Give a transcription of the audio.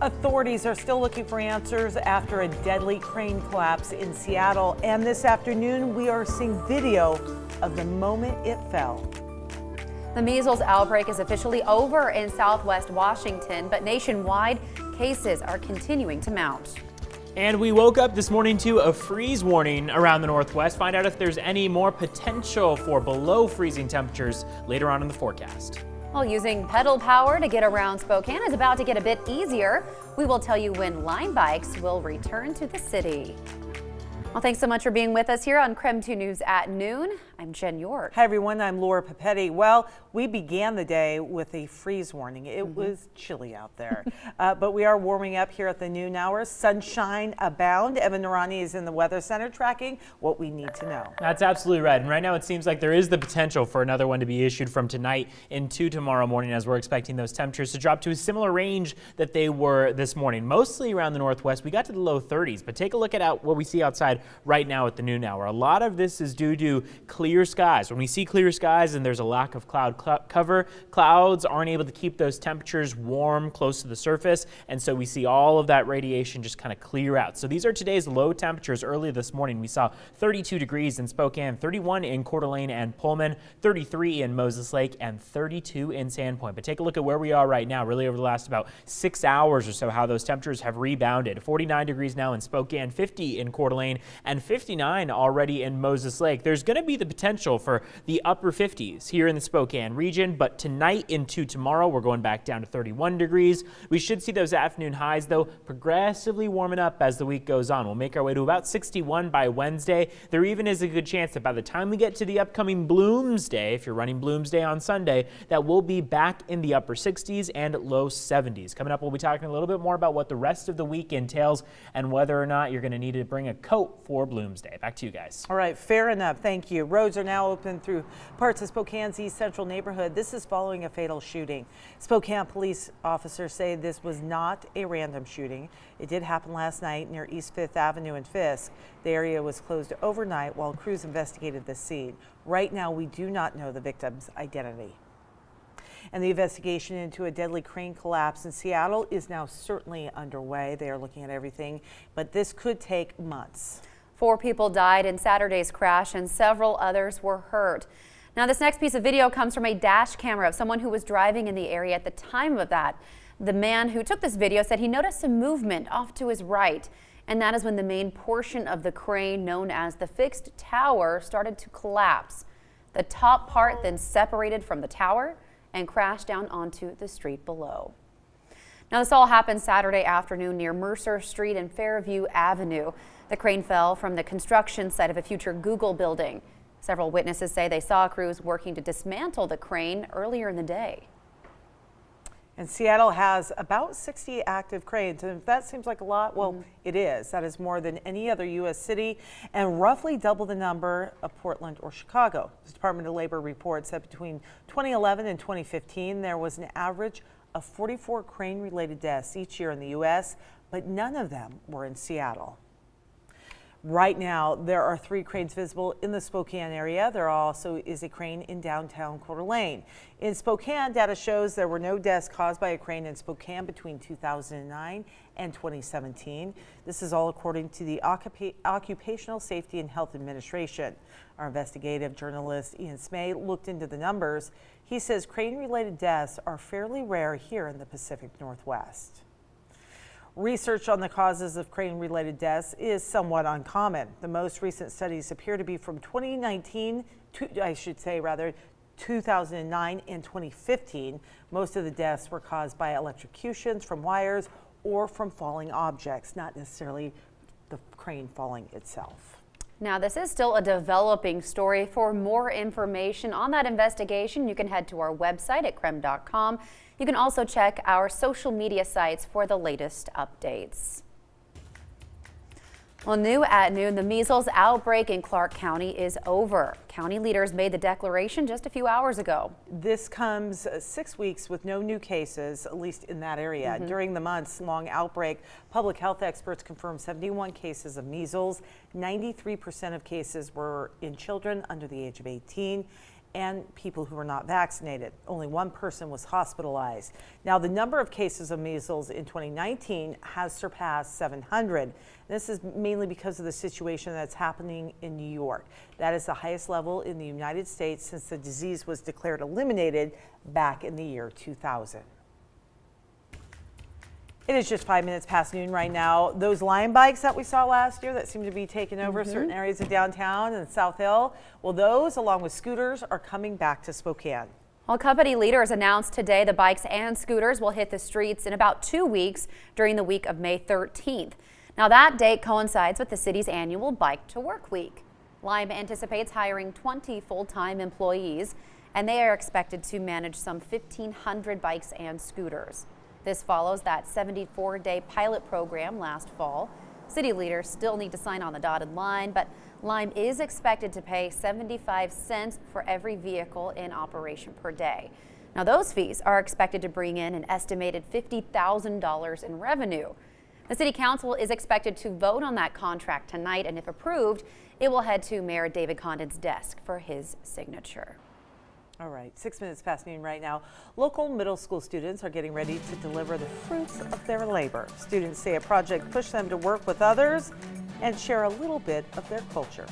Authorities are still looking for answers after a deadly crane collapse in Seattle. And this afternoon, we are seeing video of the moment it fell. The measles outbreak is officially over in Southwest Washington, but nationwide, cases are continuing to mount. And we woke up this morning to a freeze warning around the Northwest. Find out if there's any more potential for below freezing temperatures later on in the forecast. Well, using pedal power to get around Spokane is about to get a bit easier. We will tell you when line bikes will return to the city. Well, thanks so much for being with us here on KREM 2 News at noon. I'm Jen York. Hi, everyone. I'm Laura Papetti. Well, we began the day with a freeze warning. It was chilly out there, but we are warming up here at the noon hour. Sunshine abound. Evan Narani is in the Weather Center tracking what we need to know. That's absolutely right. And right now it seems like there is the potential for another one to be issued from tonight into tomorrow morning, as we're expecting those temperatures to drop to a similar range that they were this morning. Mostly around the Northwest, we got to the low 30s, but take a look at what we see outside right now at the noon hour. A lot of this is due to clear skies. When we see clear skies and there's a lack of cloud cover, clouds aren't able to keep those temperatures warm close to the surface, and so we see all of that radiation just kind of clear out. So these are today's low temperatures. Early this morning we saw 32 degrees in Spokane, 31 in Coeur d'Alene and Pullman, 33 in Moses Lake, and 32 in Sandpoint. But take a look at where we are right now, really over the last about 6 hours or so, how those temperatures have rebounded. 49 degrees now in Spokane, 50 in Coeur d'Alene, and 59 already in Moses Lake. There's going to be the potential for the upper 50s here in the Spokane region, but tonight into tomorrow, we're going back down to 31 degrees. We should see those afternoon highs, though, progressively warming up as the week goes on. We'll make our way to about 61 by Wednesday. There even is a good chance that by the time we get to the upcoming Bloomsday, if you're running Bloomsday on Sunday, that we'll be back in the upper 60s and low 70s. Coming up, we'll be talking a little bit more about what the rest of the week entails and whether or not you're going to need to bring a coat for Bloomsday. Back to you guys. All right, fair enough. Thank you. Roads are now open through parts of Spokane's East Central neighborhood. This is following a fatal shooting. Spokane police officers say this was not a random shooting. It did happen last night near East 5th Avenue in Fisk. The area was closed overnight while crews investigated the scene. Right now, we do not know the victim's identity. And the investigation into a deadly crane collapse in Seattle is now certainly underway. They are looking at everything, but this could take months. 4 people died in Saturday's crash and several others were hurt. Now, this next piece of video comes from a dash camera of someone who was driving in the area at the time of that. The man who took this video said he noticed some movement off to his right, and that is when the main portion of the crane known as the fixed tower started to collapse. The top part then separated from the tower and crashed down onto the street below. Now, this all happened Saturday afternoon near Mercer Street and Fairview Avenue. The crane fell from the construction site of a future Google building. Several witnesses say they saw crews working to dismantle the crane earlier in the day. And Seattle has about 60 active cranes, and if that seems like a lot, well, it is. That is more than any other U.S. city and roughly double the number of Portland or Chicago. The Department of Labor report said between 2011 and 2015, there was an average of 44 crane-related deaths each year in the U.S., but none of them were in Seattle. Right now, there are 3 cranes visible in the Spokane area. There also is a crane in downtown Coeur d'Alene. In Spokane, data shows there were no deaths caused by a crane in Spokane between 2009 and 2017. This is all according to the Occupational Safety and Health Administration. Our investigative journalist Ian Smay looked into the numbers. He says crane-related deaths are fairly rare here in the Pacific Northwest. Research on the causes of crane-related deaths is somewhat uncommon. The most recent studies appear to be from 2009 and 2015. Most of the deaths were caused by electrocutions from wires or from falling objects, not necessarily the crane falling itself. Now, this is still a developing story. For more information on that investigation, you can head to our website at krem.com. You can also check our social media sites for the latest updates. Well, new at noon, the measles outbreak in Clark County is over. County leaders made the declaration just a few hours ago. This comes 6 weeks with no new cases, at least in that area. During the months-long outbreak, public health experts confirmed 71 cases of measles. 93% of cases were in children under the age of 18. and people who were not vaccinated. Only one person was hospitalized. Now, the number of cases of measles in 2019 has surpassed 700. This is mainly because of the situation that's happening in New York. That is the highest level in the United States since the disease was declared eliminated back in the year 2000. It is just 5 minutes past noon right now. Those Lime bikes that we saw last year that seem to be taking over certain areas of downtown and South Hill, well, those along with scooters are coming back to Spokane. Well, company leaders announced today the bikes and scooters will hit the streets in about 2 weeks during the week of May 13th. Now, that date coincides with the city's annual Bike to Work Week. Lime anticipates hiring 20 full-time employees, and they are expected to manage some 1,500 bikes and scooters. This follows that 74-day pilot program last fall. City leaders still need to sign on the dotted line, but Lime is expected to pay 75 cents for every vehicle in operation per day. Now, those fees are expected to bring in an estimated $50,000 in revenue. The City Council is expected to vote on that contract tonight, and if approved, it will head to Mayor David Condon's desk for his signature. All right, 6 minutes past noon right now. Local middle school students are getting ready to deliver the fruits of their labor. Students say a project pushed them to work with others and share a little bit of their culture.